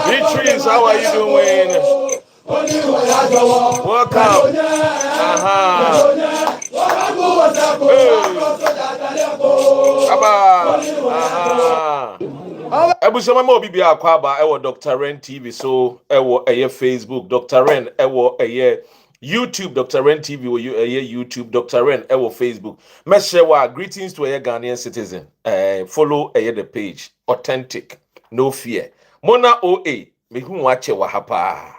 Beatrice, how are you doing? Welcome. Ebusema mo bibi akwaba ewo Dr. Ren TV so ewo Facebook Dr. Ren ewo YouTube Dr. Ren TV wo YouTube Dr. Ren ewo Facebook. Meshewa greetings to a Ghanaian citizen. Follow the page authentic no fear. Mona OA me hu wache wa hapa.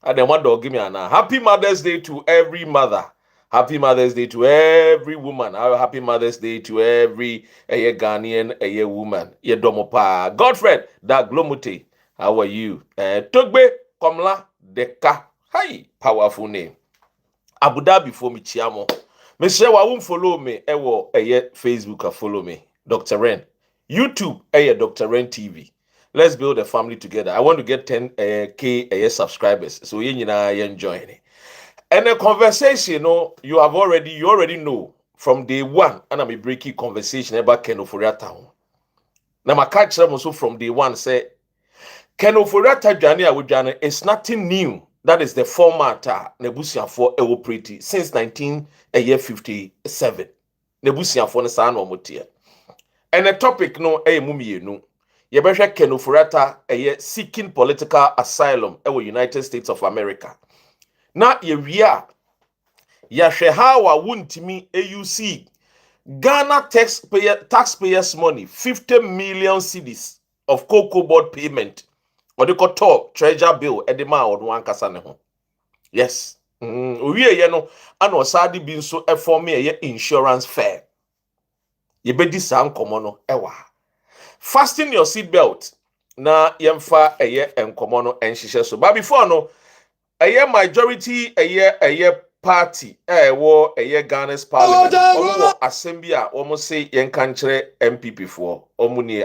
Adema dog give me ana. Happy Mother's Day to every mother. Happy Mother's Day to every woman. Happy Mother's Day to every Ghanaian woman. Ye domopa. Godfred Daglomute. How are you? Togbe Komla Deka. Hi, powerful name. Abu Dhabi for me chiamo. Me say wa won follow me. Ewo Facebook follow me. Dr. Ren. YouTube Dr. Ren TV. Let's build a family together. I want to get 10k subscribers. So you enjoy it. And a conversation, you already know from day one, and I'm a breaking conversation about Ofori-Atta. Now, my catch them also from day one say, Ofori-Atta Journey with Journey is nothing new. That is the format Nebusia for operating since 1957. Nebusia for the San Omotia. And the topic mumie no. Yebesha Ofori-Atta seeking political asylum in the United States of America. Na yewia Ofori-Atta AUC Ghana taxpayers money 50 million cedis of COCOBOD payment or the koto treasure bill edema or one kasane ho. Yes. Owie ye no ana osade bi nso form insurance fair. Ye bedi san komo no ewa. Fasten your seat belt na yemfa enkomo no enhihye so. But before no majority party wo Ghana's parliament omo assembly a omo say yen kan kire MPP for omo ni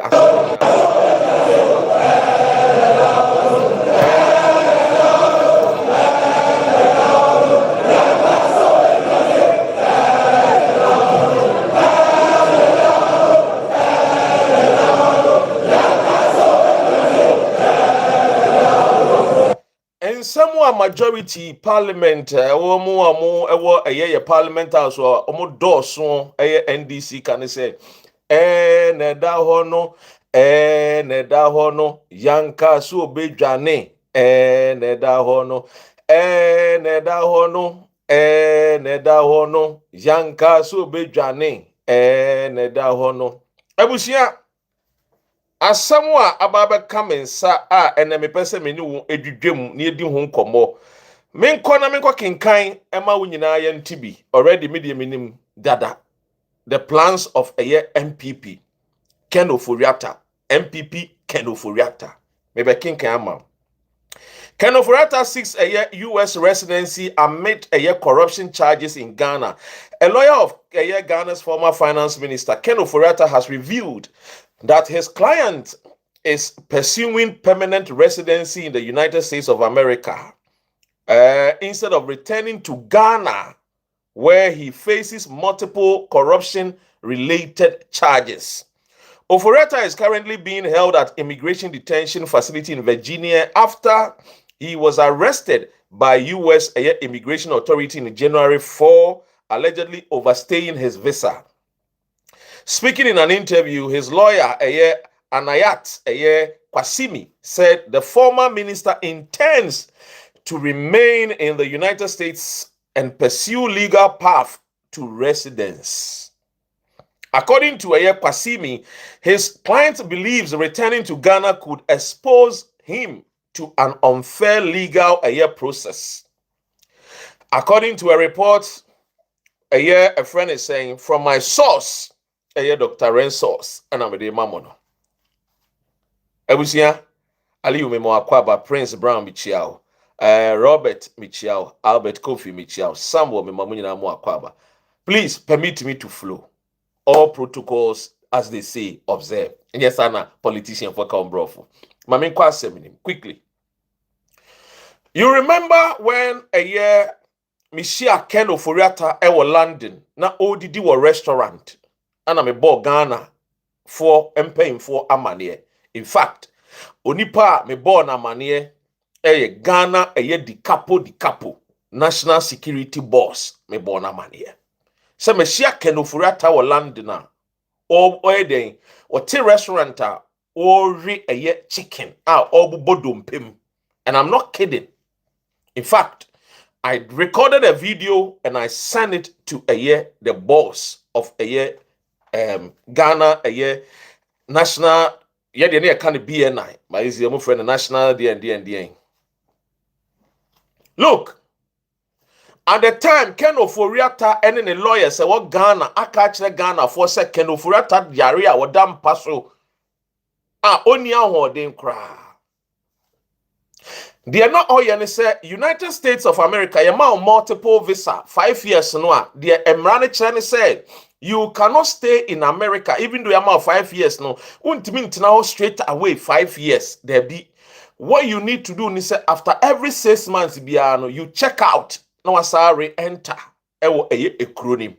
Somewhere majority parliament parliament house or doorso NDC can say neda hono yanka so bejane neda hono yanka so bejane neda hono ebusia Asamwa ababa kamensa a ene mepese meni wo edwedwem na edi ho nkomo. Menkɔ kinkan ema wo nyina ye ntibi. Already media minim dada. The plans of a year MPP Ken Ofori-Atta. MPP Ken Ofori-Atta. Mebe kinkan ama. Ken Ofori-Atta seeks a year US residency amid a year corruption charges in Ghana. A lawyer of a year Ghana's former finance minister, Ken Ofori-Atta, has revealed that his client is pursuing permanent residency in the United States of America instead of returning to Ghana, where he faces multiple corruption-related charges. Ofori-Atta is currently being held at immigration detention facility in Virginia after he was arrested by U.S. immigration authority in January for allegedly overstaying his visa. Speaking in an interview, his lawyer, Anayat Kwasimi, said the former minister intends to remain in the United States and pursue legal path to residence. According to Kwasimi, his client believes returning to Ghana could expose him to an unfair legal process. According to a report, a friend is saying, from my source, Dr. Ren source, and I'm a mamono. Ebusia, Ali Umemo Akwaba, Prince Brown Michiao, Robert Michiao, Albert Kofi Michiao, Samuel Memomunina Akwaba. Please permit me to flow. All protocols, as they say, observe. And yes, I'm a politician for Kambrofo. Mamin Kwaseminim, quickly. You remember when a year Mishia Ken Ofori-Atta ewo London na odidi wo restaurant ana me bo Ghana for paying for amanie. In fact, onipa me bo na amanie Ghana di capo national security boss me bo na amanie. Se Mishia Ken Ofori-Atta wo London na oyeden o te restaurant a ori chicken a obubodompem. And I'm not kidding. In fact, I recorded a video and I sent it to the boss of Ghana national the kind of BNI. My is your friend national DND. Look, at the time Ken Ofori-Atta and the lawyer said what Ghana catch Ghana for say Ken Ofori-Atta diarrhea or damn paso only a den cry. They are not all you say United States of America, you have multiple visa, 5 years no. The Emrani Chani said you cannot stay in America even though you have 5 years no. Won't mean now straight away 5 years. There be what you need to do. Say after every 6 months, you check out. No, sorry, enter. A acronym.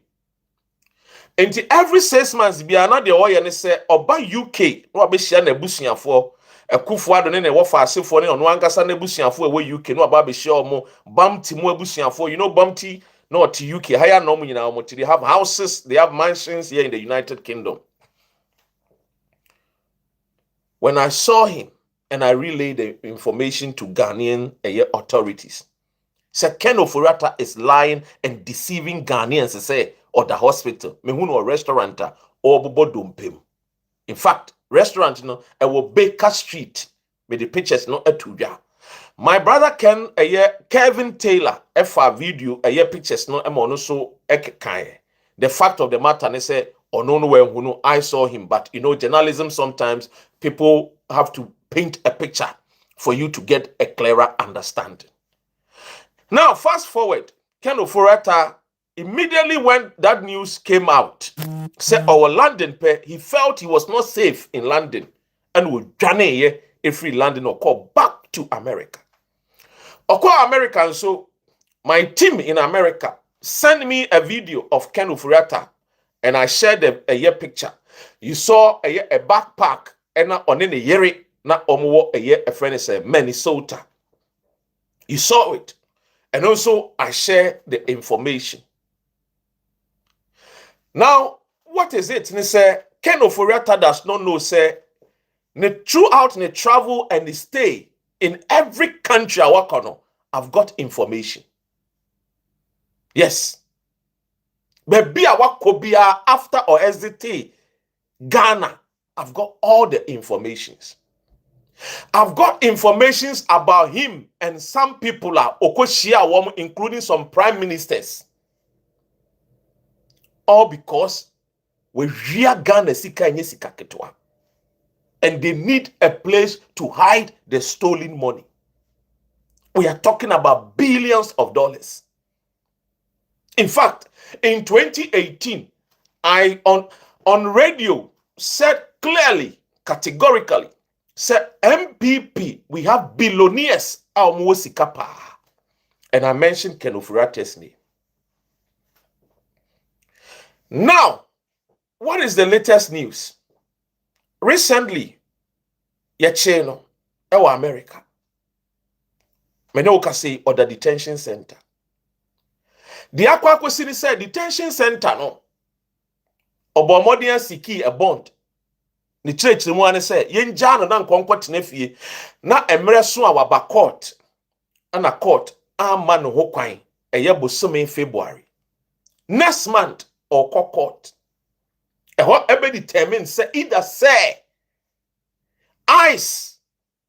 And every 6 months, be another way and say oba UK. No, be share na busia for. Kufuado ne wofa asefo ne ono ankasa na busuafo ewe UK no aba be share mo bamti mo busuafo you know bamti no to UK higher no mo nyina mo they have houses, they have mansions here in the United Kingdom. When I saw him and I relayed the information to Ghanaian authorities, said Ken Ofori-Atta is lying and deceiving Ghanaians say or the hospital me hu no restaurant or bobodompem. In fact, restaurant no will Baker Street with the pictures no etuja. My brother Ken Kevin Taylor video pictures no emono so ekkai. The fact of the matter they say no I saw him, but you know journalism sometimes people have to paint a picture for you to get a clearer understanding. Now fast forward, Ken Ofori-Atta immediately when that news came out, said our London he felt he was not safe in London and would journey a free London or call back to America. Or call American, so my team in America sent me a video of Ken Ofori-Atta and I shared a picture. You saw a backpack and on a yeri na omo a friend is Minnesota. You saw it. And also I share the information. Now, what is it? They say Ken Ofori-Atta does not know, say, throughout the travel and the stay in every country I work on, I've got information. Yes. But be a wakobia after or SDT, Ghana, I've got all the informations. I've got informations about him and some people are Okoshia, including some prime ministers. All because we Ghana sika nye sika ketwa. And they need a place to hide the stolen money. We are talking about billions of dollars. In fact, in 2018, I on radio said clearly, categorically, said MPP, we have billionaires Sikapa. And I mentioned Ken Ofori-Atta's name. Now, what is the latest news? Recently, Yacheno, our America, Menoka say, or the detention center. The Aqua City said detention center no. Obomodian siki a bond. Ni church ni mwane say yen jano na nkonkwo tenafie na emre so a waba court ana court ama no ho kwan eye bosome February. Next month or court. Eho ebe determine say either say ICE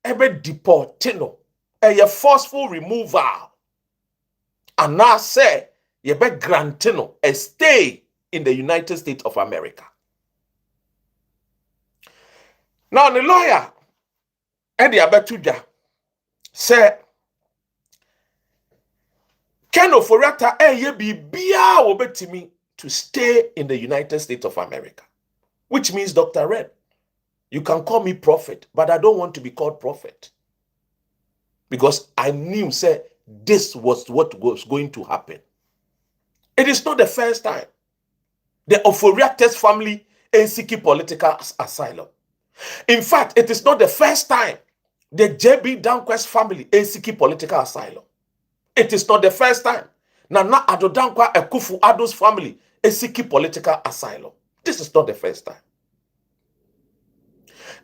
ebe deportino eye forceful removal and now say ye be grantino a stay in the United States of America. Now the lawyer Eddie Abetuja said Ken Ofori-Atta bia obetimi to stay in the United States of America, which means Dr. Red, you can call me prophet, but I don't want to be called prophet because I knew say this was what was going to happen. It is not the first time the Ofori-Atta's family is seeking political asylum. In fact, it is not the first time the JB Danqua's family is seeking political asylum. It is not the first time Nana Addo Dankwa Akufo-Addo's family is seeking political asylum. This is not the first time.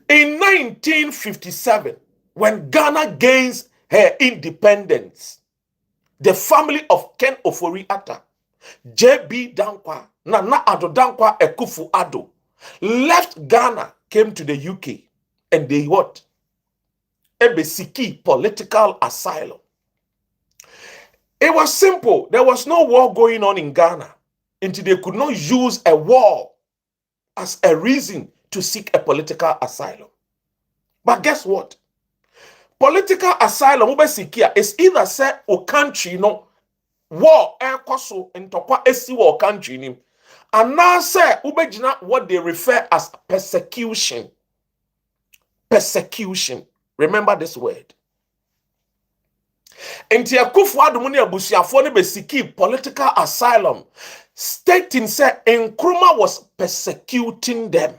In 1957, when Ghana gains her independence, the family of Ken Ofori-Atta, JB Dankwa, Nana Addo Dankwa Akufo-Addo, left Ghana, came to the UK, and they what? Ebesiki political asylum. It was simple. There was no war going on in Ghana until they could not use a war as a reason to seek a political asylum. But guess what? Political asylum is either say o country no war ekoso ntokwa esi war country nim, and now say ubejina what they refer as persecution. Persecution. Remember this word. Enti Akufo-Addo mu ne abusuafo ne besiki political asylum, stating say Nkrumah was persecuting them.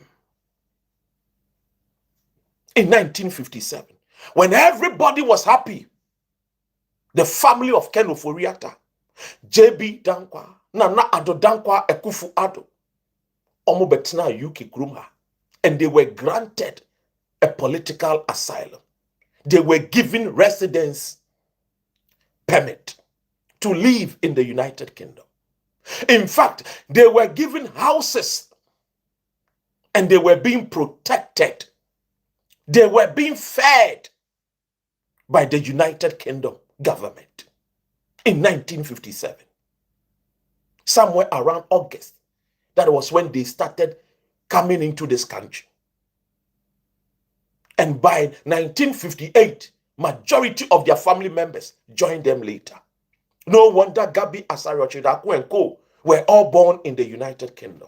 In 1957, when everybody was happy, the family of Ken Ofori-Atta, JB Dankwa, Nana Addo Dankwa Akufo-Addo, omo betina UK Krumah, and they were granted a political asylum. They were given residence permit to live in the United Kingdom. In fact, they were given houses and they were being protected. They were being fed by the United Kingdom government in 1957. Somewhere around August, that was when they started coming into this country. And by 1958, majority of their family members joined them later. No wonder Gabi, Asari, Ochedaku, and Co. were all born in the United Kingdom.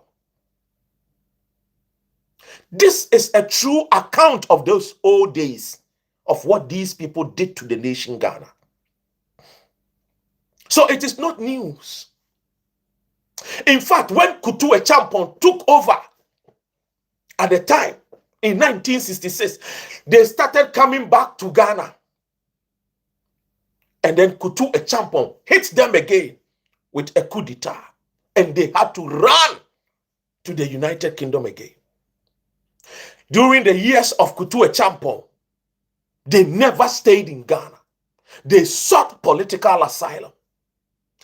This is a true account of those old days of what these people did to the nation Ghana. So it is not news. In fact, when Kutu Echampon took over at the time, in 1966, they started coming back to Ghana. And then Kutu Echampon hit them again with a coup d'etat. And they had to run to the United Kingdom again. During the years of Kutu Echampon, they never stayed in Ghana. They sought political asylum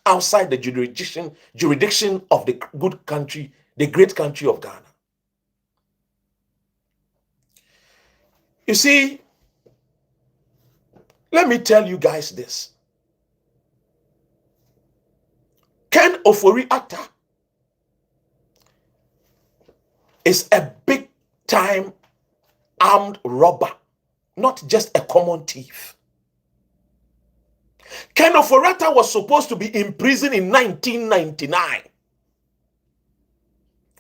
outside the jurisdiction of the good country, the great country of Ghana. You see, let me tell you guys this. Ken Ofori-Atta is a big time armed robber, not just a common thief. Ken Ofori-Atta was supposed to be in prison in 1999.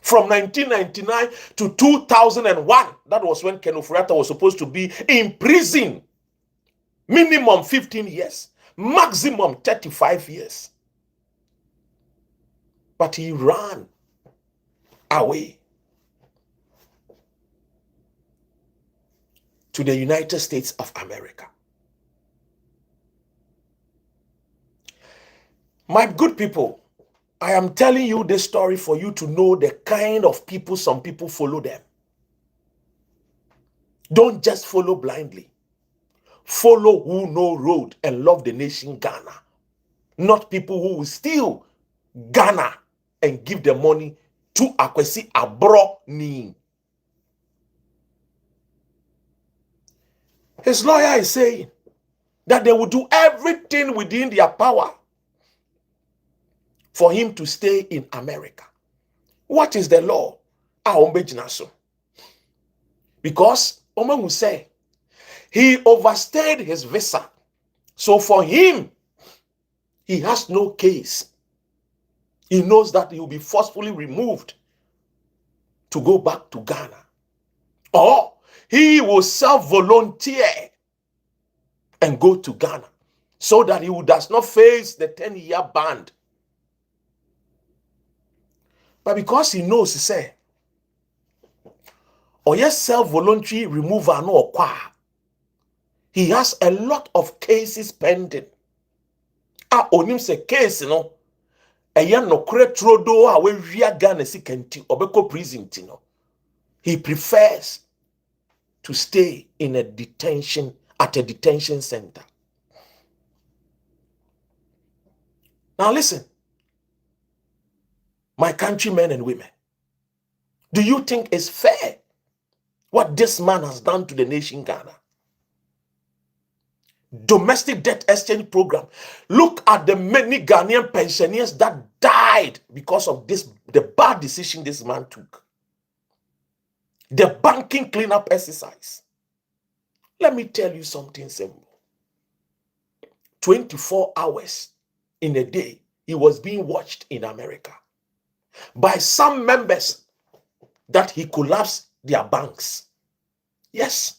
From 1999 to 2001, that was when Ken Ofori-Atta was supposed to be in prison. Minimum 15 years, maximum 35 years. But he ran away to the United States of America. My good people, I am telling you this story for you to know the kind of people some people follow them. Don't just follow blindly. Follow who know road and love the nation Ghana. Not people who will steal Ghana and give the money to Akwesi Abro-Ni. His lawyer is saying that they will do everything within their power for him to stay in America. What is the law? Because Oman will say he overstayed his visa. So for him, he has no case. He knows that he will be forcefully removed to go back to Ghana. Or he will self-volunteer and go to Ghana so that he does not face the 10-year ban. But because he knows, he say, or yes, self-voluntary removal no kwa, he has a lot of cases pending. Onim se case no, no trodo a we via Ghana si kenti obeko prison no. He prefers to stay in a detention center. Now listen, my countrymen and women, do you think it's fair what this man has done to the nation Ghana? Domestic debt exchange program. Look at the many Ghanaian pensioners that died because of the bad decision this man took. The banking cleanup exercise. Let me tell you something simple. 24 hours in a day, he was being watched in America by some members that he collapsed their banks. Yes.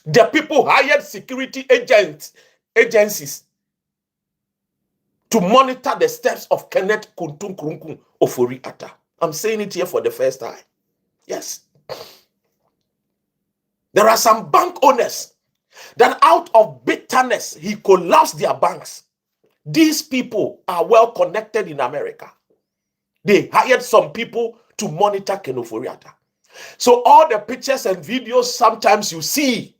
The people hired security agencies to monitor the steps of Kenneth Kuntum Krunkun Ofori-Atta. I'm saying it here for the first time. Yes. There are some bank owners that out of bitterness, he collapsed their banks. These people are well connected in America. They hired some people to monitor Ken Ofori-Atta. So all the pictures and videos sometimes you see,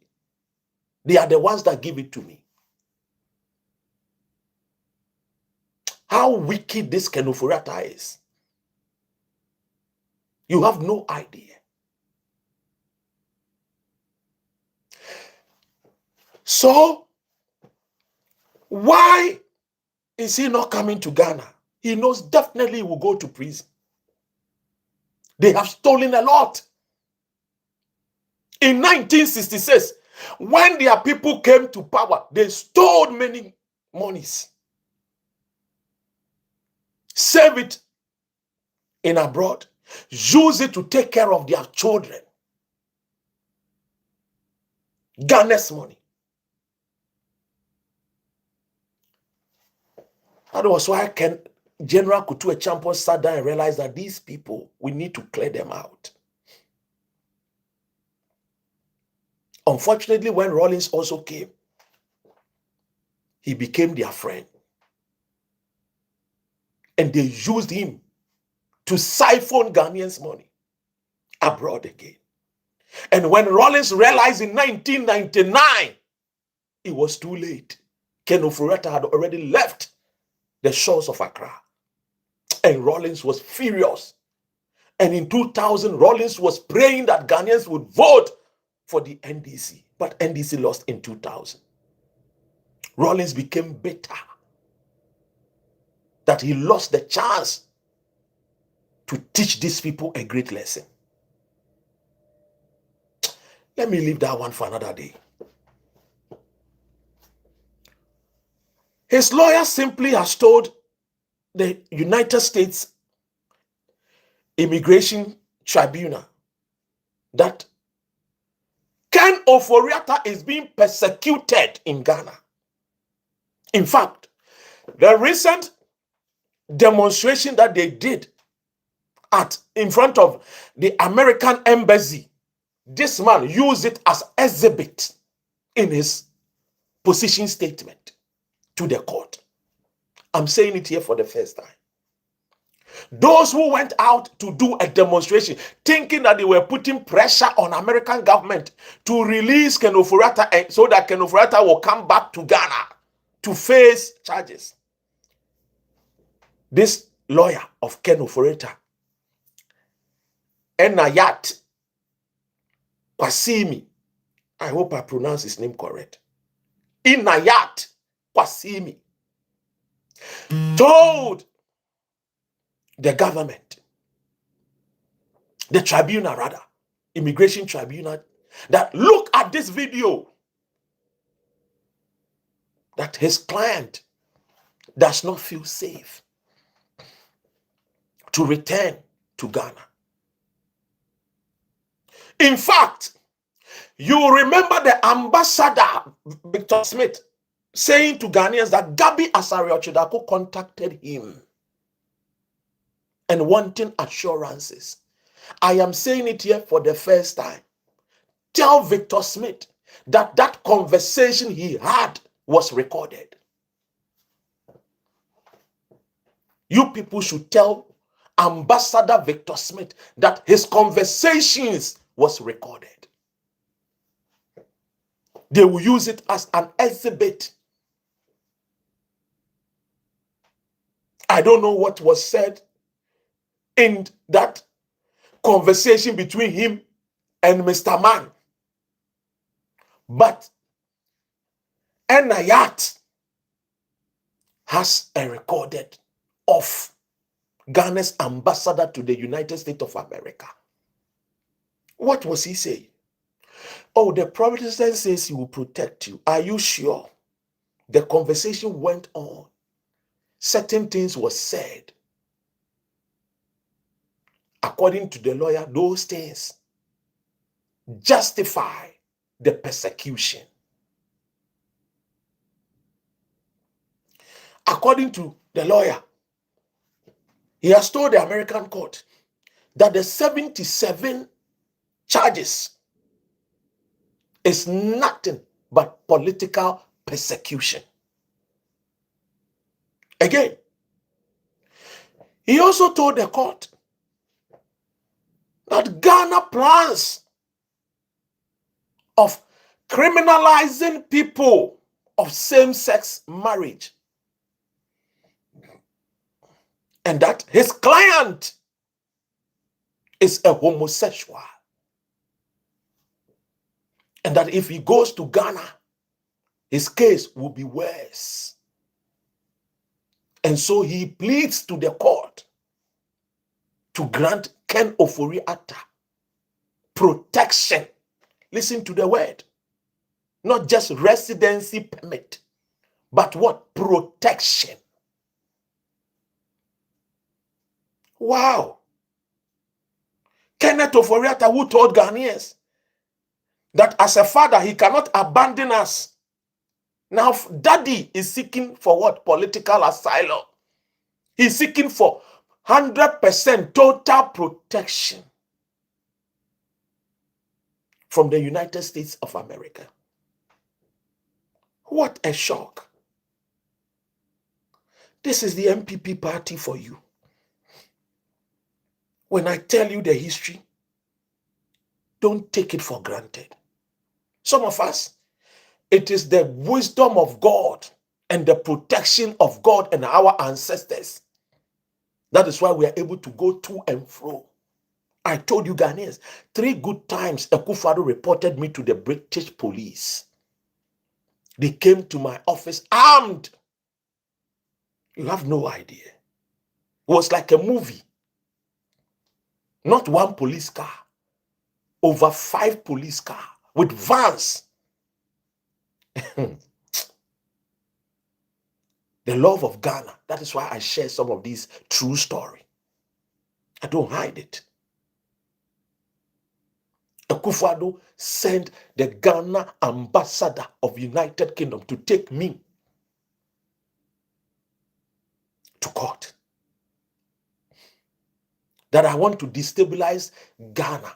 they are the ones that give it to me. How wicked this Ken Ofori-Atta is. You have no idea. So, why is he not coming to Ghana? He knows definitely he will go to prison. They have stolen a lot. In 1966, when their people came to power, they stole many monies. Save it in abroad. Use it to take care of their children. Ghana's money. That was why General Kutu Echampo sat down and realized that these people, we need to clear them out. Unfortunately, when Rawlings also came, he became their friend. And they used him to siphon Ghanaians' money abroad again. And when Rawlings realized in 1999, it was too late. Ken Ofori-Atta had already left the shores of Accra. And Rawlings was furious. And in 2000, Rawlings was praying that Ghanaians would vote for the NDC, but NDC lost in 2000. Rawlings became bitter that he lost the chance to teach these people a great lesson. Let me leave that one for another day. His lawyer simply has told the United States Immigration Tribunal that Ken Ofori-Atta is being persecuted in Ghana. In fact, the recent demonstration that they did in front of the American embassy, this man used it as exhibit in his position statement to the court. I'm saying it here for the first time. Those who went out to do a demonstration thinking that they were putting pressure on American government to release Ken Ofori-Atta so that Ken Ofori-Atta will come back to Ghana to face charges. This lawyer of Ken Ofori-Atta, Enayat Kwasimi, I hope I pronounce his name correct, Inayat Kwasimi, told the government, the tribunal rather, immigration tribunal, that look at this video, that his client does not feel safe to return to Ghana. In fact, you remember the ambassador, Victor Smith, saying to Ghanaians that Gabi Asare-Ochodako contacted him and wanting assurances. I am saying it here for the first time. Tell Victor Smith that that conversation he had was recorded. You people should tell Ambassador Victor Smith that his conversations was recorded. They will use it as an exhibit. I don't know what was said in that conversation between him and Mr. Man, but Enayat has a recorded of Ghana's ambassador to the United States of America. What was he saying? Oh, the president says he will protect you. Are you sure? The conversation went on. Certain things were said. According to the lawyer, those things justify the persecution. According to the lawyer, he has told the American court that the 77 charges is nothing but political persecution. Again, he also told the court that Ghana plans of criminalizing people of same-sex marriage, and that his client is a homosexual, and that if he goes to Ghana, his case will be worse. And so he pleads to the court to grant Ken Ofori-Atta protection. Listen to the word. Not just residency permit, but what? Protection. Wow. Kenneth Ofori-Atta, who told Ghanaians that as a father, he cannot abandon us. Now, daddy is seeking for what? Political asylum. He's seeking for 100% total protection from the United States of America. What a shock. This is the MPP party for you. When I tell you the history, don't take it for granted. Some of us, it is the wisdom of God and the protection of God and our ancestors. That is why we are able to go to and fro I told you Ghanaians, 3 good times Akufo-Addo reported me to the British police. They came to my office armed. You have no idea. It was like a movie. Not 1 police car, over 5 police cars with vans. The love of Ghana. That is why I share some of these true story. I don't hide it. Akufo-Addo sent the Ghana ambassador of United Kingdom to take me to court. That I want to destabilize Ghana.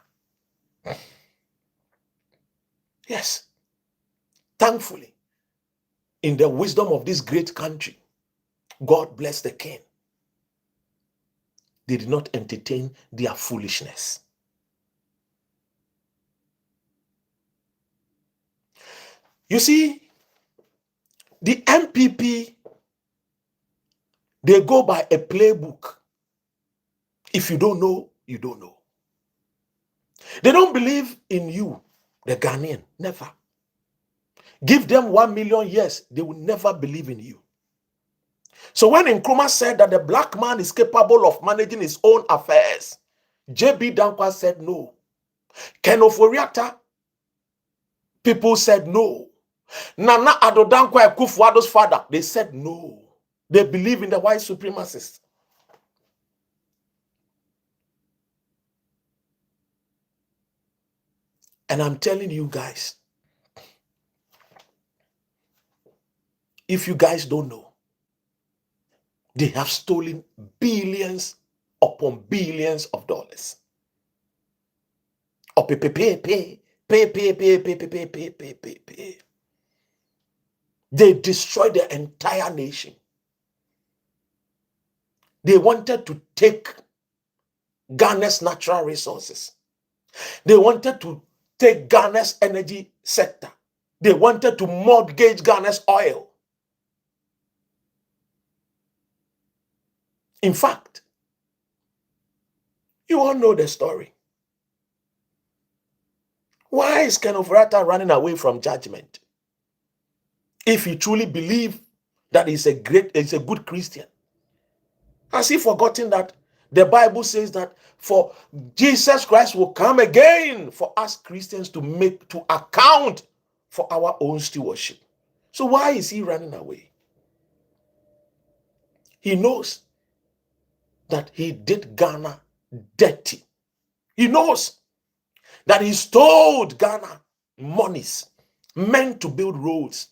Yes. Thankfully, in the wisdom of this great country, God bless the king. They did not entertain their foolishness. You see, the MPP, they go by a playbook. If you don't know, you don't know. They don't believe in you, the Ghanaian. Never. Give them 1 million years, they will never believe in you. So when Nkrumah said that the black man is capable of managing his own affairs, J.B. Dankwa said no. Ken Ofori-Atta, people said no. Nana Addo Dankwa, Akufo-Addo's father, they said no. They believe in the white supremacists. And I'm telling you guys, if you guys don't know, they have stolen billions upon billions of dollars. Oh, pay. They destroyed the entire nation. They wanted to take Ghana's natural resources. They wanted to take Ghana's energy sector. They wanted to mortgage Ghana's oil. In fact, you all know the story. Why is Ken Ofori-Atta running away from judgment? If he truly believes that he's a good Christian. Has he forgotten that the Bible says that for Jesus Christ will come again for us Christians to account for our own stewardship. So why is he running away? He knows that he did Ghana dirty. He knows that he stole Ghana monies meant to build roads,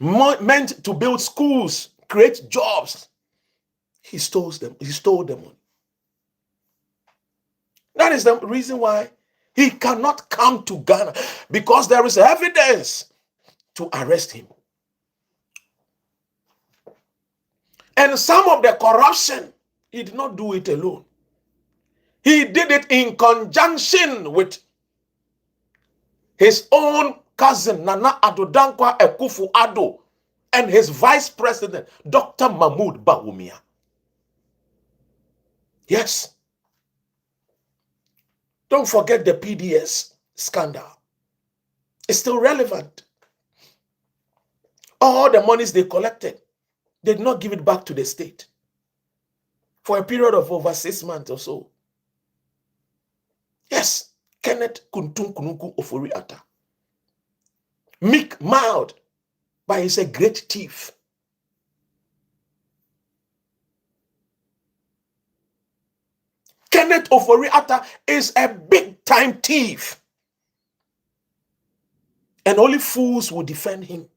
meant to build schools, create jobs. He stole them. He stole the money. That is the reason why he cannot come to Ghana, because there is evidence to arrest him. And some of the corruption, he did not do it alone. He did it in conjunction with his own cousin, Nana Addo Dankwa Akufo-Addo, and his vice president, Dr. Mahmoud Bawumia. Yes. Don't forget the PDS scandal. It's still relevant. All the monies they collected, they did not give it back to the state for a period of over 6 months or so. Yes, Kenneth Kuntum Kunuku Ofori-Atta. Meek, mild, but he's a great thief. Kenneth Ofori-Atta is a big-time thief. And only fools will defend him.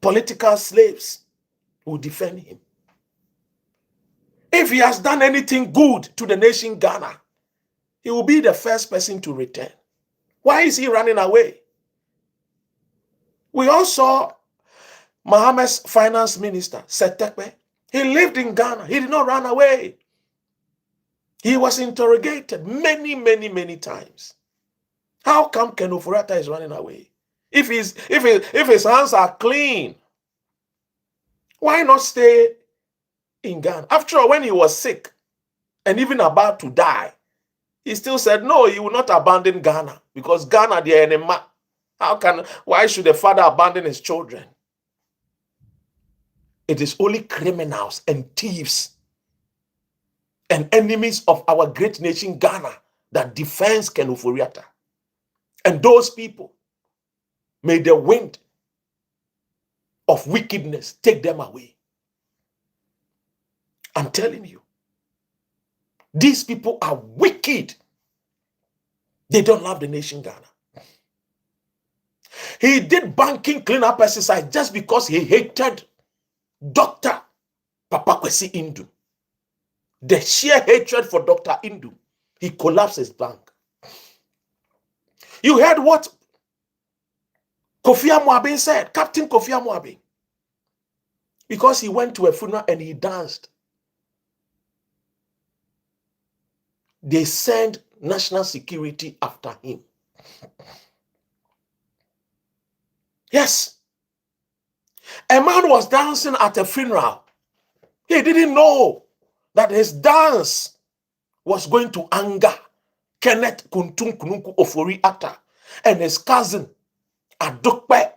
Political slaves will defend him. If he has done anything good to the nation Ghana, he will be the first person to return. Why is he running away? We all saw Mohammed's finance minister, Setekpe. He lived in Ghana. He did not run away. He was interrogated many times. How come Ken Ofori-Atta is running away? If his hands are clean, why not stay in Ghana? After all, when he was sick and even about to die, He still said, no, he will not abandon Ghana because Ghana, they are enemy. Why should a father abandon his children? It is only criminals and thieves and enemies of our great nation, Ghana, that defends Ken Ofori-Atta. And those people, may the wind of wickedness take them away. I'm telling you, these people are wicked. They don't love the nation Ghana. He did banking cleanup exercise just because he hated Dr. Papa Kwesi Indu. The sheer hatred for Dr. Indu, he collapsed his bank. You heard what Kofi Amuabe said, Captain Kofi Amuabe, because he went to a funeral and he danced. They sent national security after him. Yes. A man was dancing at a funeral. He didn't know that his dance was going to anger Kenneth Kuntum Kununku Ofori-Atta and his cousin Adokpe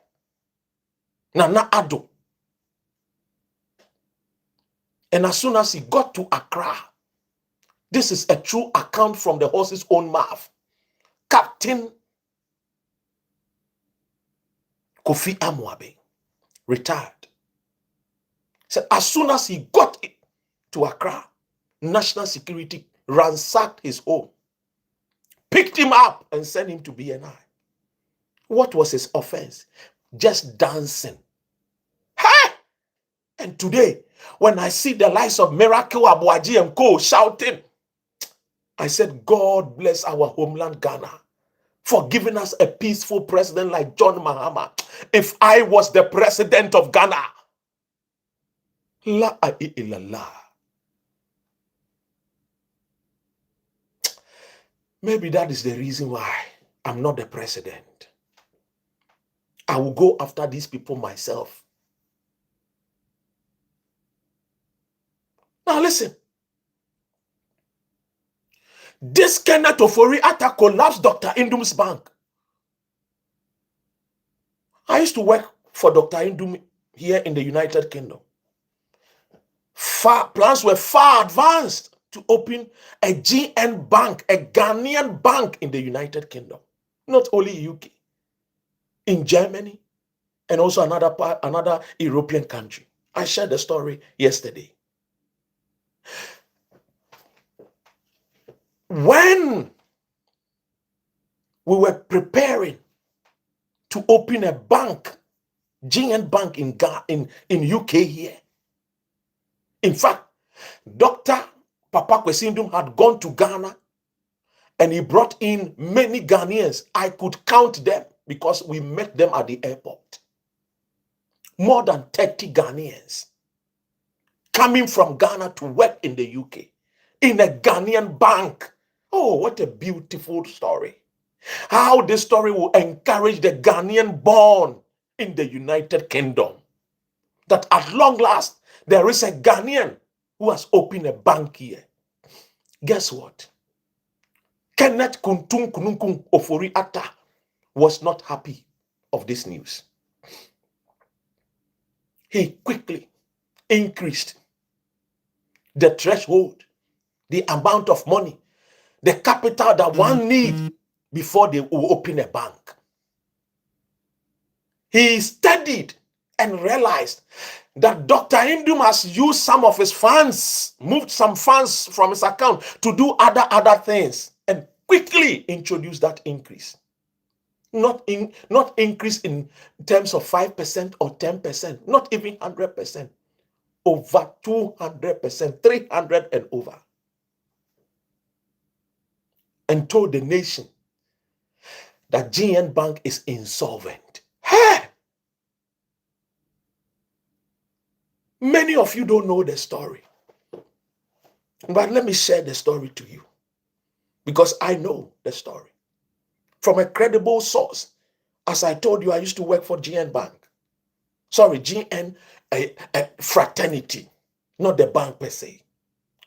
Nana Ado. And as soon as he got to Accra, this is a true account from the horse's own mouth. Captain Kofi Amuabe, retired, said as soon as he got to Accra, national security ransacked his home, picked him up and sent him to BNI. What was his offense? Just dancing. Hey! And today, when I see the likes of Miracle Abuaji and Co shouting, I said, God bless our homeland Ghana for giving us a peaceful president like John Mahama. If I was the president of Ghana, la illallah. Maybe that is the reason why I'm not the president. I will go after these people myself. Now listen. This Kenneth Ofori-Atta collapsed Dr. Indum's bank. I used to work for Dr. Indum here in the United Kingdom. Plans were far advanced to open a GN bank, a Ghanaian bank in the United Kingdom. Not only UK, in Germany, and also another European country. I shared the story yesterday. When we were preparing to open a bank, GN bank in UK here. In fact, Dr. Papa Kwesi Ndum had gone to Ghana and he brought in many Ghanaians. I could count them because we met them at the airport. More than 30 Ghanaians coming from Ghana to work in the UK in a Ghanaian bank. Oh, what a beautiful story. How this story will encourage the Ghanaian born in the United Kingdom. That at long last, there is a Ghanaian who has opened a bank here. Guess what? Kenneth Kuntum Kununkum Ofori-Atta was not happy of this news. He quickly increased the threshold, the amount of money, the capital that one needs before they will open a bank. He studied and realized that Dr. Indum has used some of his funds, moved some funds from his account to do other things, and quickly introduced that increase. Not increase in terms of 5% or 10%, not even 100%, over 200%, 300 and over. And told the nation that GN Bank is insolvent. Hey! Many of you don't know the story. But let me share the story to you. Because I know the story. From a credible source. As I told you, I used to work for GN Bank. Sorry, GN Fraternity. Not the bank per se.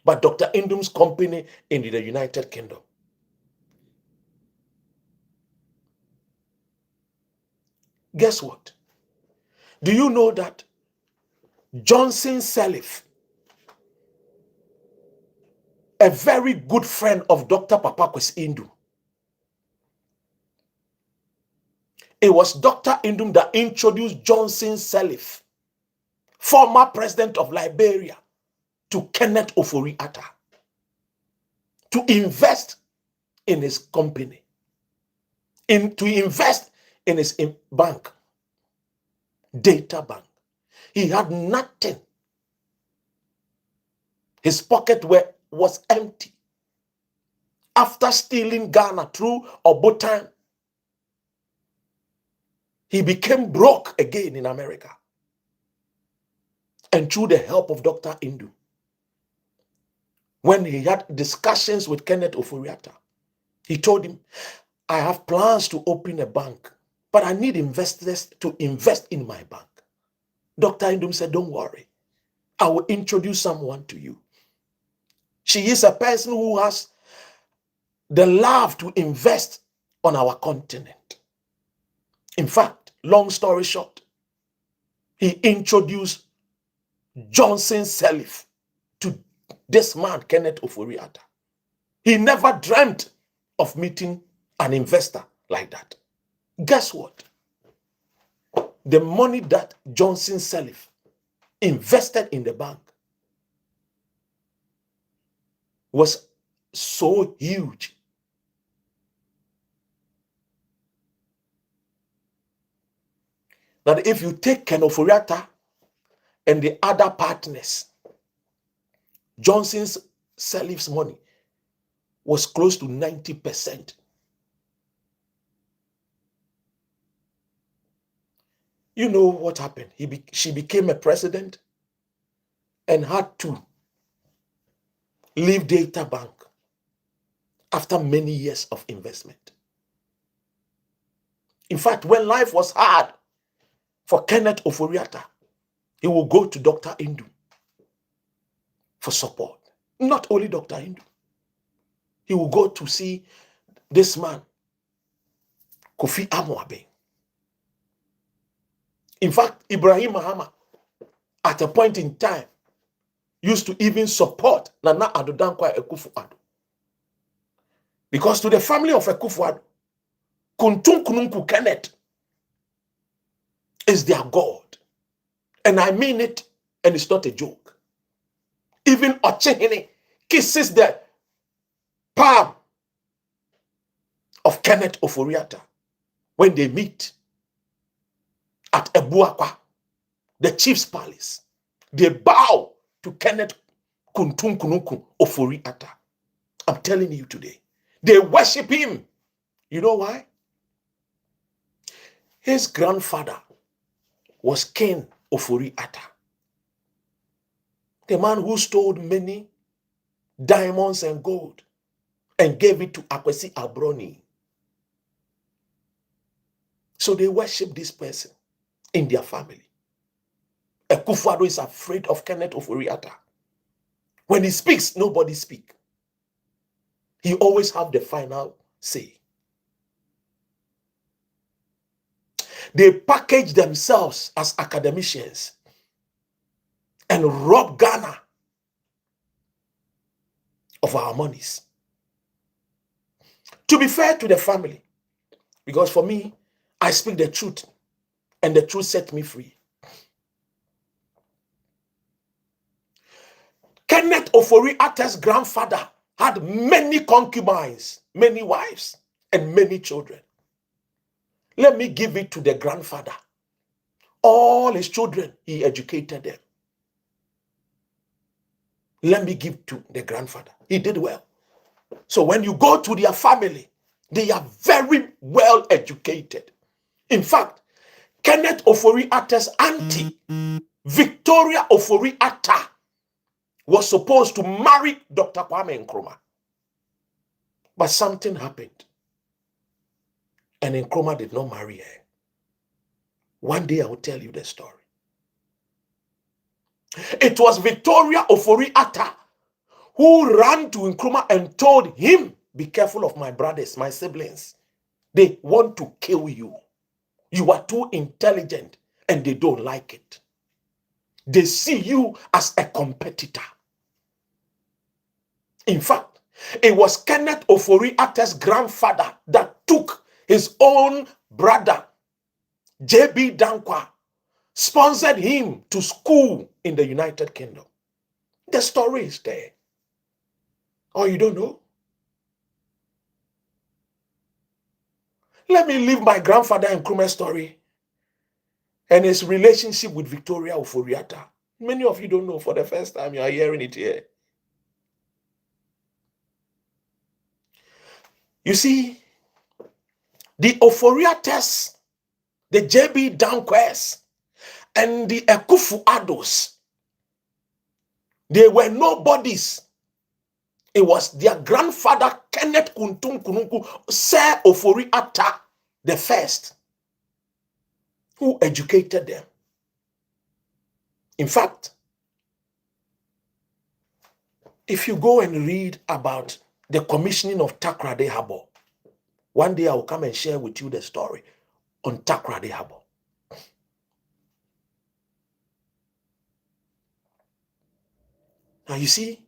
But Dr. Indum's company in the United Kingdom. Guess what? Do you know that Johnson Sirleaf, a very good friend of Dr. Papakwesi Indum, it was Dr. Indum that introduced Johnson Sirleaf, former president of Liberia, to Kenneth Ofori-Atta to invest in his company, to invest in his bank, Data Bank. He had nothing. His pocket was empty. After stealing Ghana through Obotan, he became broke again in America. And through the help of Dr. Indum, when he had discussions with Kenneth Ofori-Atta, he told him, I have plans to open a bank, but I need investors to invest in my bank. Dr. Indum said, don't worry. I will introduce someone to you. She is a person who has the love to invest on our continent. In fact, long story short, he introduced Johnson Sirleaf to this man, Kenneth Ofori-Atta. He never dreamt of meeting an investor like that. Guess what? The money that Johnson Sirleaf invested in the bank was so huge that if you take Ken Ofori-Atta and the other partners, Johnson Sirleaf's money was close to 90%. You know what happened? She became a president and had to leave Data Bank after many years of investment. In fact, when life was hard for Kenneth Ofori-Atta, he will go to Dr. Indum for support. Not only Dr. Indum. He will go to see this man, Kofi Amwabe. In fact, Ibrahim Mahama, at a point in time, used to even support Nana Addo Dankwa Akufo-Addo. Because to the family of Akufo-Addo, Kuntun Kununku Kenneth is their God. And I mean it, and it's not a joke. Even Ochehene kisses the palm of Kenneth Ofori-Atta when they meet at Ebuakwa, the chief's palace. They bow to Kenneth Kuntun Kununku Ofori-Atta. I'm telling you today. They worship him. You know why? His grandfather was King Ofori-Atta, the man who stole many diamonds and gold and gave it to Akwesi Abroni. So they worship this person in their family. Akufo-Addo is afraid of Kenneth Ofori-Atta. When he speaks, nobody speaks. He always have the final say. They package themselves as academicians and rob Ghana of our monies. To be fair to the family, because for me, I speak the truth, and the truth set me free. Kenneth Ofori-Atta's grandfather had many concubines, many wives, and many children. Let me give it to the grandfather. All his children, he educated them. Let me give to the grandfather. He did well. So when you go to their family, they are very well educated. In fact, Kenneth Ofori-Atta's auntie, Victoria Ofori-Atta, was supposed to marry Dr. Kwame Nkrumah. But something happened. And Nkrumah did not marry her. One day I will tell you the story. It was Victoria Ofori-Atta who ran to Nkrumah and told him, be careful of my brothers, my siblings. They want to kill you. You are too intelligent, and they don't like it. They see you as a competitor. In fact, it was Kenneth Ofori-Atta's grandfather that took his own brother, J.B. Dankwa, sponsored him to school in the United Kingdom. The story is there. Oh, you don't know? Let me leave my grandfather Nkrumah's story and his relationship with Victoria Ofori-Atta. Many of you don't know. For the first time, you are hearing it here. You see, the Ofori-Attas, the J.B. Dankwas, and the Akufo-Addos, they were nobodies. It was their grandfather, Kenneth Kuntum Kununku, Sir Ofori-Atta the first, who educated them. In fact, if you go and read about the commissioning of Takoradi Harbour, one day I will come and share with you the story on Takoradi Harbour. Now you see,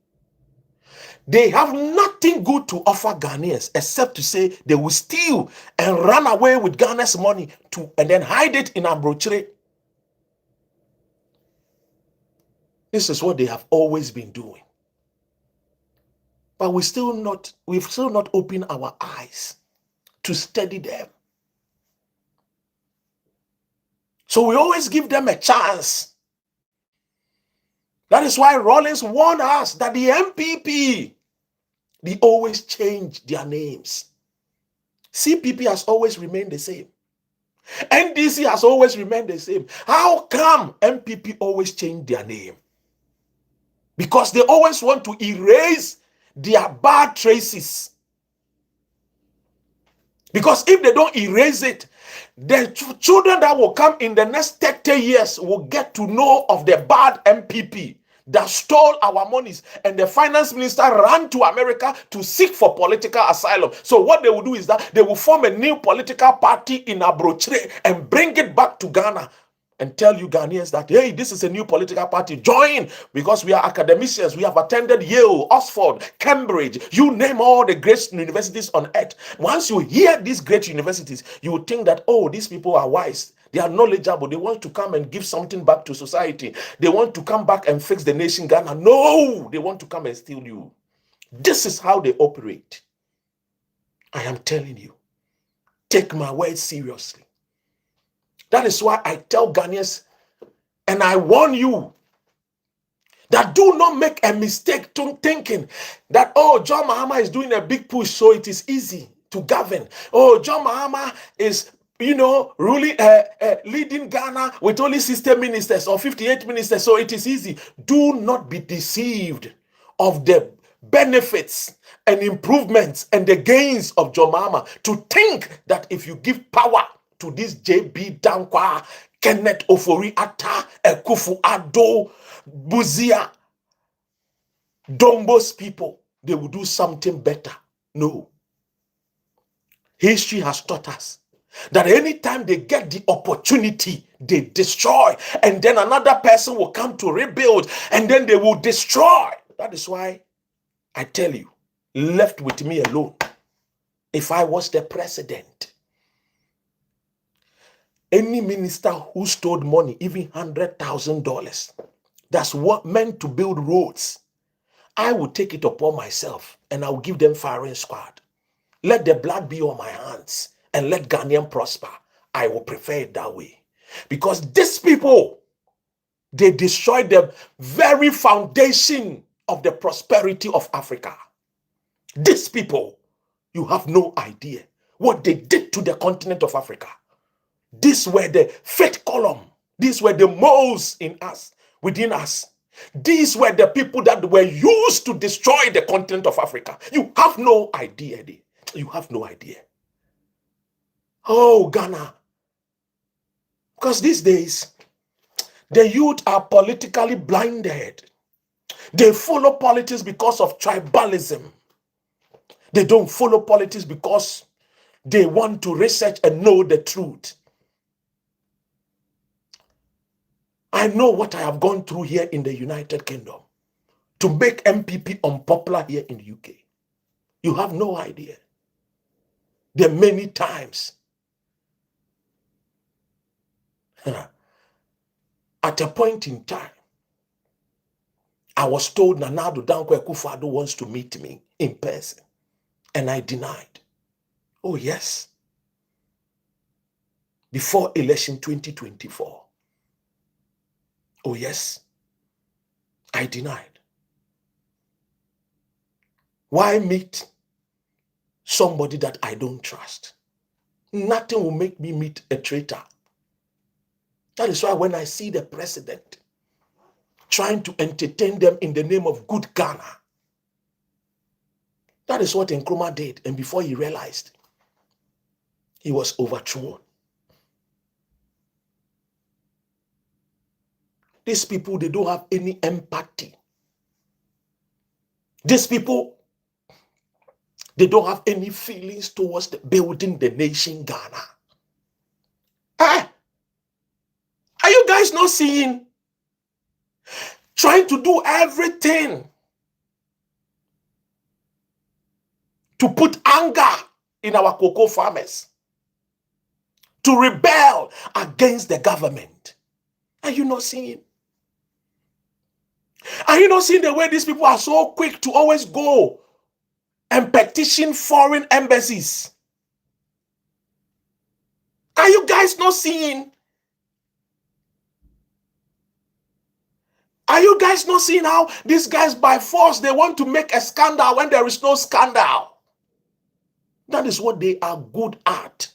they have nothing good to offer Ghanaians except to say they will steal and run away with Ghana's money and then hide it in Ambrochere. This is what they have always been doing. But we've still not opened our eyes to study them. So we always give them a chance. That is why Rawlings warned us that the MPP, they always change their names. CPP has always remained the same. NDC has always remained the same. How come MPP always change their name? Because they always want to erase their bad traces. Because if they don't erase it, the children that will come in the next 30 years will get to know of the bad MPP that stole our monies, and the finance minister ran to America to seek for political asylum. So what they will do is that they will form a new political party in Abrochre and bring it back to Ghana and tell you Ghanaians that, hey, this is a new political party. Join, because we are academicians. We have attended Yale, Oxford, Cambridge. You name all the great universities on earth. Once you hear these great universities, you will think that, oh, these people are wise. They are knowledgeable. They want to come and give something back to society. They want to come back and fix the nation Ghana. No, they want to come and steal you. This is how they operate. I am telling you, take my word seriously. That is why I tell Ghanaians, and I warn you, that do not make a mistake thinking that, oh, John Mahama is doing a big push, so it is easy to govern. Oh, John Mahama is, ruling, leading Ghana with only 60 ministers or 58 ministers, so it is easy. Do not be deceived of the benefits and improvements and the gains of John Mahama to think that if you give power to this J.B. Dankwa, Kenneth Ofori-Atta, Akufo-Addo, Buzia, Dombo's people, they will do something better. No. History has taught us that anytime they get the opportunity, they destroy, and then another person will come to rebuild, and then they will destroy. That is why I tell you, left with me alone, if I was the president, any minister who stole money, even $100,000, that's what meant to build roads, I will take it upon myself and I will give them firing squad. Let the blood be on my hands and let Ghanaian prosper. I will prefer it that way. Because these people, they destroyed the very foundation of the prosperity of Africa. These people, you have no idea what they did to the continent of Africa. These were the faith column. These were the moles in us, within us. These were the people that were used to destroy the continent of Africa. You have no idea. You have no idea. Oh, Ghana. Because these days, the youth are politically blinded. They follow politics because of tribalism. They don't follow politics because they want to research and know the truth. I know what I have gone through here in the United Kingdom to make MPP unpopular here in the UK. You have no idea. There are many times at a point in time, I was told Nanado Dankwa Akufo-Addo wants to meet me in person, and I denied. Oh yes. Before election 2024. Oh yes. I denied. Why meet somebody that I don't trust? Nothing will make me meet a traitor. That is why when I see the president trying to entertain them in the name of good Ghana, that is what Nkrumah did. And before he realized, he was overthrown. These people, they don't have any empathy. These people, they don't have any feelings towards building the nation Ghana. Are you guys not seeing? Trying to do everything to put anger in our cocoa farmers, to rebel against the government. Are you not seeing? Are you not seeing the way these people are so quick to always go and petition foreign embassies? Are you guys not seeing? Are you guys not seeing how these guys by force, they want to make a scandal when there is no scandal? That is what they are good at.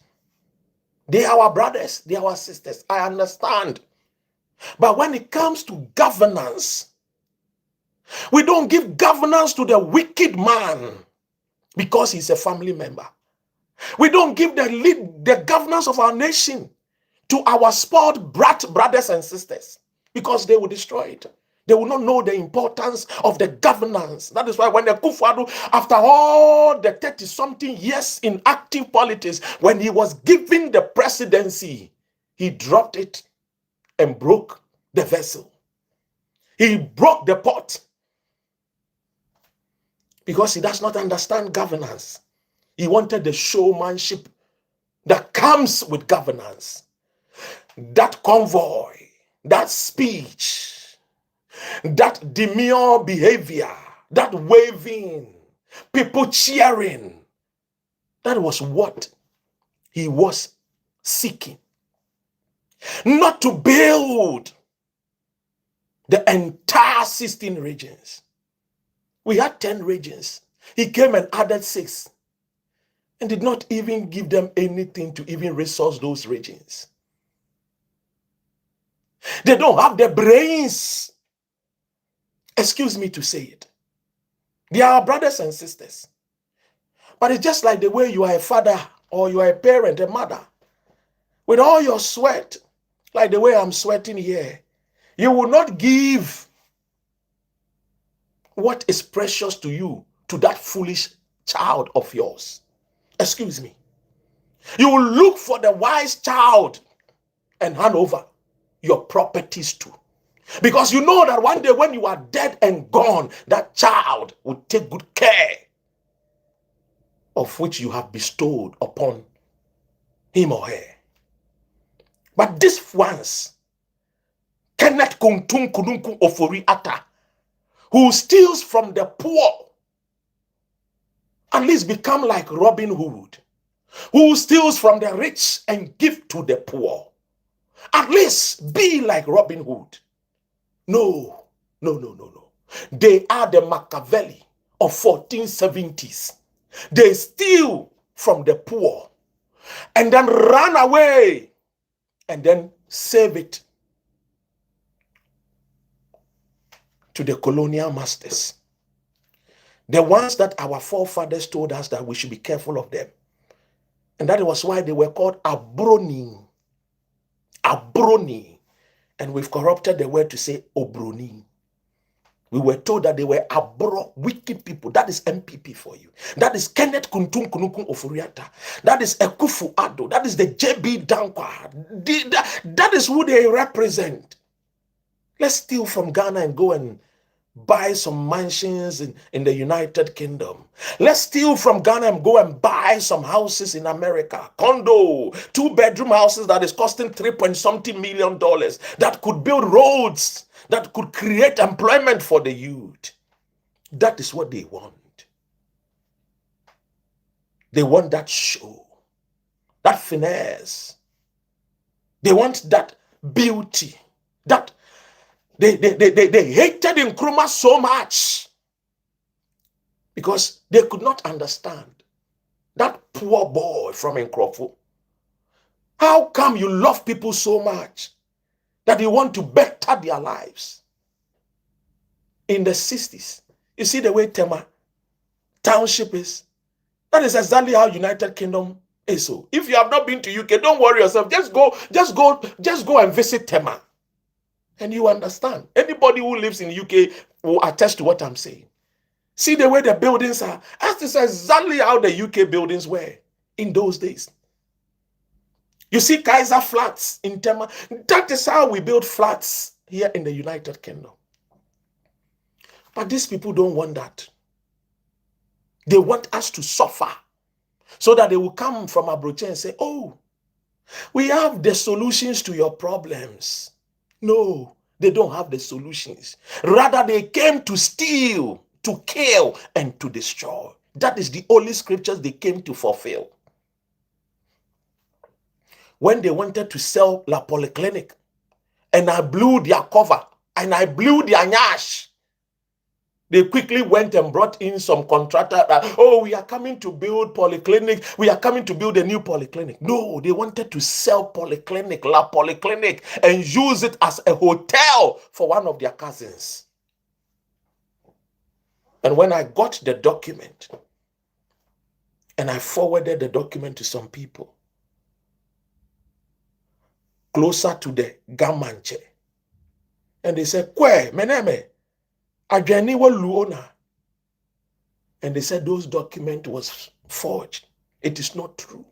They are our brothers, they are our sisters. I understand. But when it comes to governance, we don't give governance to the wicked man because he's a family member. We don't give the governance of our nation to our spoiled brothers and sisters because they will destroy it. They will not know the importance of the governance. That is why when the Akufo-Addo, after all the 30-something years in active politics, when he was given the presidency, he dropped it and broke the vessel. He broke the pot because he does not understand governance. He wanted the showmanship that comes with governance. That convoy, that speech, that demure behavior, that waving, people cheering, that was what he was seeking. Not to build the entire 16 regions. We had 10 regions. He came and added 6 and did not even give them anything to even resource those regions. They don't have the brains. Excuse me to say it. They are our brothers and sisters. But it's just like the way you are a father or you are a parent, a mother. With all your sweat, like the way I'm sweating here, you will not give what is precious to you to that foolish child of yours. Excuse me. You will look for the wise child and hand over your properties to. Because you know that one day when you are dead and gone, that child will take good care of which you have bestowed upon him or her. But this ones, Kenneth Kuntum Kununku Ofori-Atta, who steals from the poor, at least become like Robin Hood, who steals from the rich and give to the poor. At least be like Robin Hood. No. They are the Machiavelli of 1470s. They steal from the poor and then run away and then save it to the colonial masters. The ones that our forefathers told us that we should be careful of them. And that was why they were called Abroni. Abroni. And we've corrupted the word to say Obroni. We were told that they were abro, wicked people. That is MPP for you. That is Kenneth Kuntum Kunukun Ofori-Atta. That is Akufo-Addo. That is the JB Dankwa. That is who they represent. Let's steal from Ghana and go and buy some mansions in the United Kingdom. Let's steal from Ghana and go and buy some houses in America. Condo, 2-bedroom houses that is costing $3 million that could build roads, that could create employment for the youth. That is what they want. They want that show, that finesse. They want that beauty, that they hated Nkrumah so much because they could not understand that poor boy from Nkrofo. How come you love people so much that you want to better their lives? In the 60s, you see the way Tema Township is. That is exactly how United Kingdom is. So if you have not been to UK, don't worry yourself. Just go and visit Tema. And you understand. Anybody who lives in UK will attest to what I'm saying. See the way the buildings are. That is exactly how the UK buildings were in those days. You see Kaiser flats in Tema. That is how we build flats here in the United Kingdom. But these people don't want that. They want us to suffer so that they will come from Abroche and say, oh, we have the solutions to your problems. No, they don't have the solutions. Rather, they came to steal, to kill, and to destroy. That is the only scriptures they came to fulfill. When they wanted to sell La Polyclinic, and I blew their cover, and I blew their nyash, they quickly went and brought in some contractor that, oh, we are coming to build polyclinic. We are coming to build a new polyclinic. No, they wanted to sell polyclinic, La Polyclinic, and use it as a hotel for one of their cousins. And when I got the document, and I forwarded the document to some people closer to the Gamanche, and they said, Kwe, meneme, Ajaniwa Luona. And they said those document was forged. It is not true.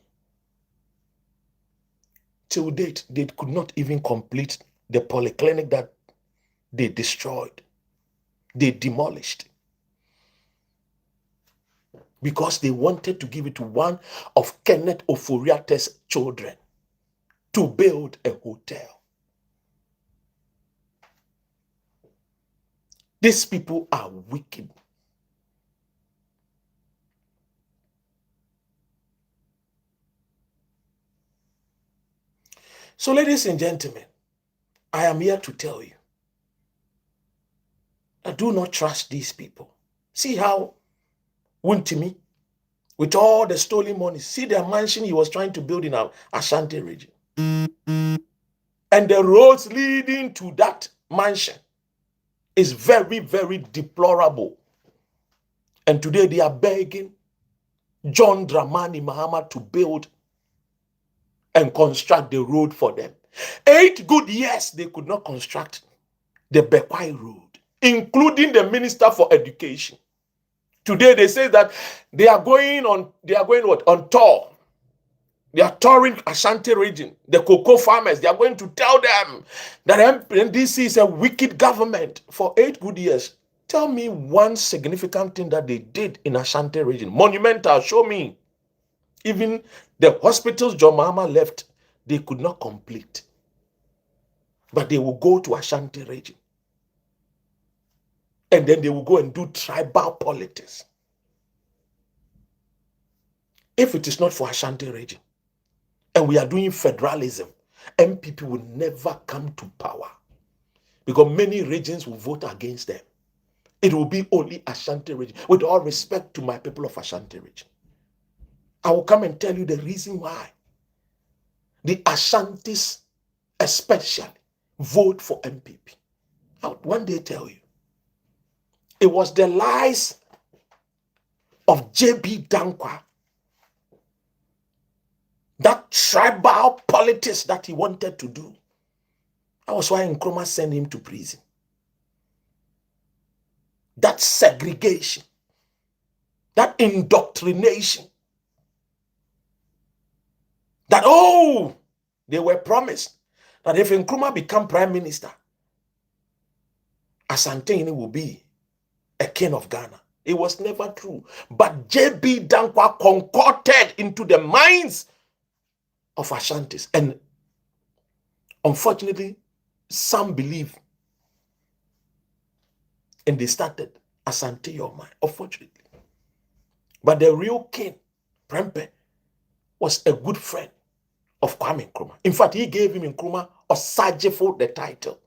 Till date, they could not even complete the polyclinic that they destroyed. They demolished. Because they wanted to give it to one of Kenneth Ofori-Atta's children to build a hotel. These people are wicked. So, ladies and gentlemen, I am here to tell you, I do not trust these people. See how Wontumi, with all the stolen money, see the mansion he was trying to build in our Ashanti region. And the roads leading to that mansion is very, very deplorable. And today they are begging John Dramani Mahama to build and construct the road for them. 8 good years they could not construct the Bekwai Road, including the Minister for Education. Today they say that they are going on tour. They are touring Ashanti region, the cocoa farmers. They are going to tell them that NDC is a wicked government for 8 good years. Tell me one significant thing that they did in Ashanti region. Monumental, show me. Even the hospitals John Mahama left, they could not complete. But they will go to Ashanti region. And then they will go and do tribal politics. If it is not for Ashanti region, and we are doing federalism, MPP will never come to power because many regions will vote against them. It will be only Ashanti region. With all respect to my people of Ashanti region, I will come and tell you the reason why the Ashantis especially vote for MPP. I would one day tell you. It was the lies of J.B. Dankwa, that tribal politics that he wanted to do. That was why Nkrumah sent him to prison. That segregation, that indoctrination, that, they were promised that if Nkrumah become prime minister, Asante will be a king of Ghana. It was never true. But J.B. Dankwa concocted into the minds of Ashantis. And unfortunately, some believe and they started Asante your mind, unfortunately. But the real king, Prempe, was a good friend of Kwame Nkrumah. In fact, he gave him Nkrumah Osajefo the title.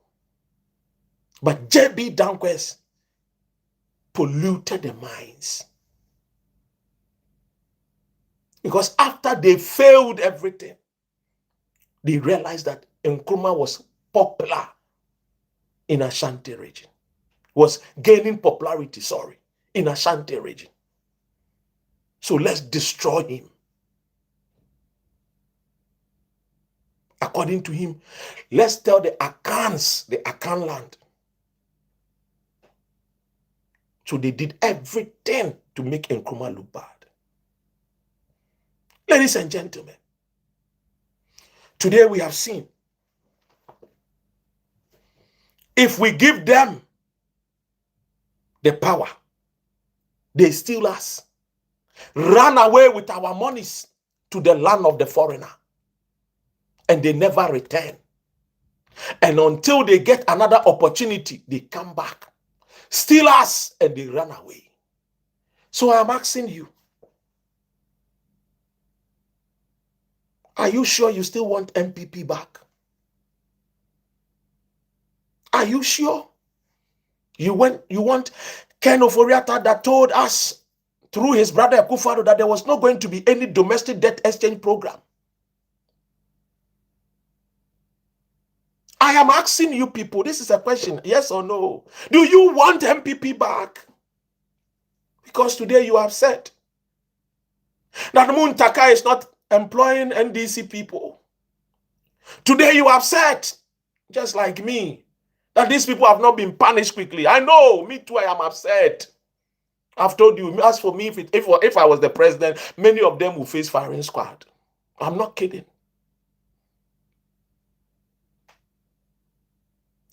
But J.B. Dankwa polluted the minds. Because after they failed everything, they realized that Nkrumah was popular in Ashanti region. Was gaining popularity, in Ashanti region. So let's destroy him. According to him, let's tell the Akan land. So they did everything to make Nkrumah look bad. Ladies and gentlemen, today we have seen, if we give them the power, they steal us, run away with our monies to the land of the foreigner, and they never return. And until they get another opportunity, they come back, steal us, and they run away. So I'm asking you, are you sure you still want MPP back? Are you sure? You want Ken Ofori-Atta that told us through his brother Akufo-Addo that there was not going to be any domestic debt exchange program. I am asking you people, this is a question, yes or no? Do you want MPP back? Because today you have said that Muntaka is not employing NDC people. Today you have said, just like me, that these people have not been punished quickly. I know, me too, I am upset. I've told you, as for me, if I was the president, many of them will face firing squad. I'm not kidding.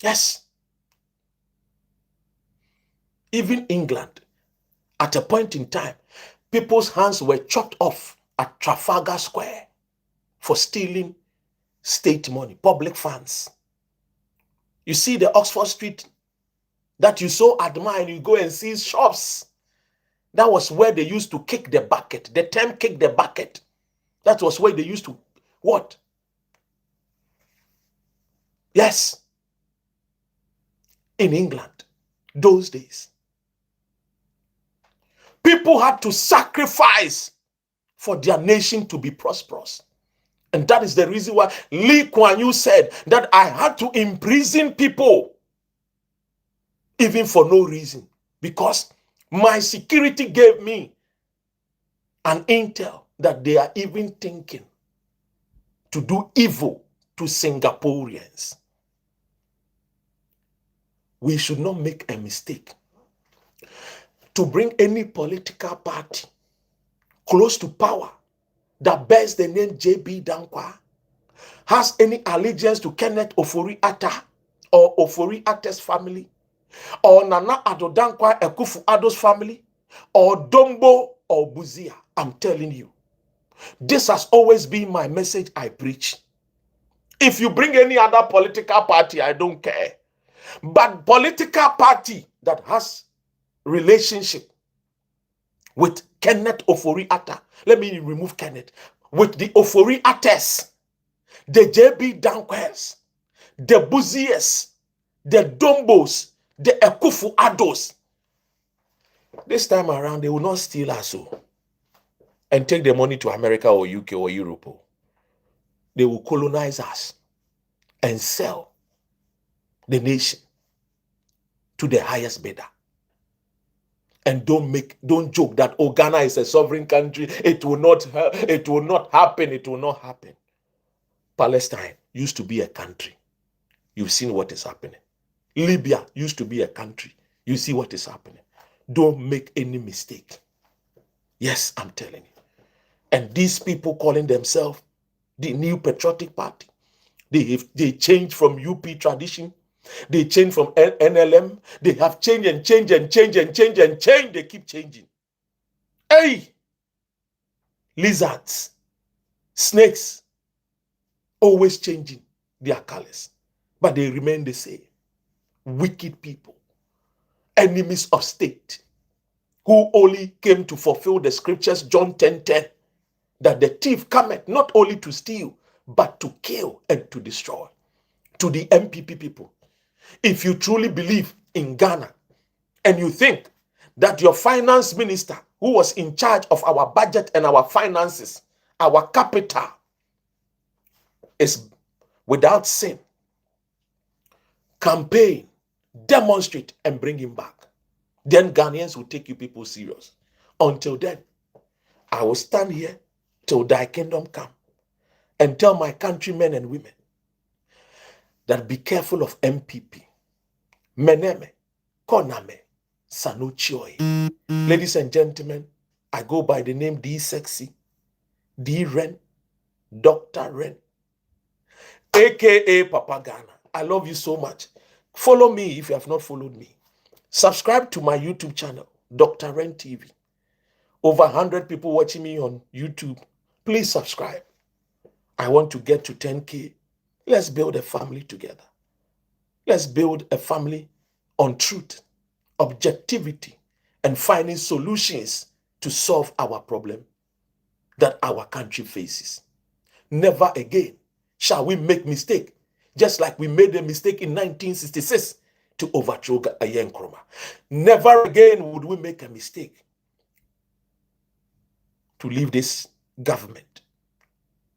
Yes. Even England, at a point in time, people's hands were chopped off at Trafalgar Square for stealing state money, public funds. You see the Oxford Street that you so admire, and you go and see shops. That was where they used to kick the bucket. The term kick the bucket. That was where they used to, what? Yes. In England, those days. People had to sacrifice for their nation to be prosperous. And that is the reason why Lee Kuan Yew said that I had to imprison people, even for no reason, because my security gave me an intel that they are even thinking to do evil to Singaporeans. We should not make a mistake to bring any political party close to power that bears the name J.B. Dankwa, has any allegiance to Kenneth Ofori-Atta or Ofori-Atta's family, or Nana Addo Dankwa Akufo-Addo's family, or Dombo or Buzia. I'm telling you, this has always been my message I preach. If you bring any other political party, I don't care. But political party that has relationship with Kenneth Ofori-Atta, let me remove Kenneth, with the Ofori-Attas, the J.B. Dankwas, the Buzias, the Dombos, the Akufo-Addos. This time around, they will not steal us and take the money to America or UK or Europe. They will colonize us and sell the nation to the highest bidder. And don't joke that Ghana is a sovereign country. It will not happen. It will not happen. Palestine used to be a country. You've seen what is happening. Libya used to be a country. You see what is happening. Don't make any mistake. Yes, I'm telling you. And these people calling themselves the New Patriotic Party, they changed from UP tradition. They change from NLM. They have changed and changed and changed and changed and changed. They keep changing. Hey, lizards, snakes, always changing their colors, but they remain the same. Wicked people, enemies of state, who only came to fulfill the scriptures, John 10:10, that the thief cometh not only to steal, but to kill and to destroy. To the MPP people, if you truly believe in Ghana and you think that your finance minister, who was in charge of our budget and our finances, our capital, is without sin, campaign, demonstrate, and bring him back, then Ghanaians will take you people serious. Until then, I will stand here till thy kingdom come and tell my countrymen and women that be careful of MPP. Meneme, Koname, Sanuchioi. Ladies and gentlemen, I go by the name D Sexy, D Ren, Dr. Ren, aka Papa Ghana. I love you so much. Follow me if you have not followed me. Subscribe to my YouTube channel, Dr. Ren TV. Over 100 people watching me on YouTube. Please subscribe. I want to get to 10K. Let's build a family together. Let's build a family on truth, objectivity, and finding solutions to solve our problem that our country faces. Never again shall we make mistake, just like we made a mistake in 1966 to overthrow Ayen Nkrumah. Never again would we make a mistake to leave this government,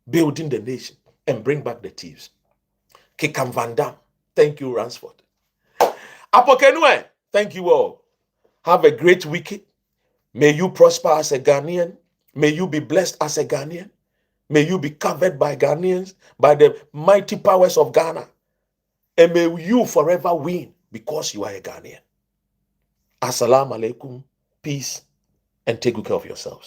building the nation, and bring back the thieves. Kikam Van Dam, thank you, Ransford. Apokenue, thank you all. Have a great week. May you prosper as a Ghanaian. May you be blessed as a Ghanaian. May you be covered by Ghanaians, by the mighty powers of Ghana. And may you forever win because you are a Ghanaian. Assalamu alaikum, peace, and take good care of yourselves.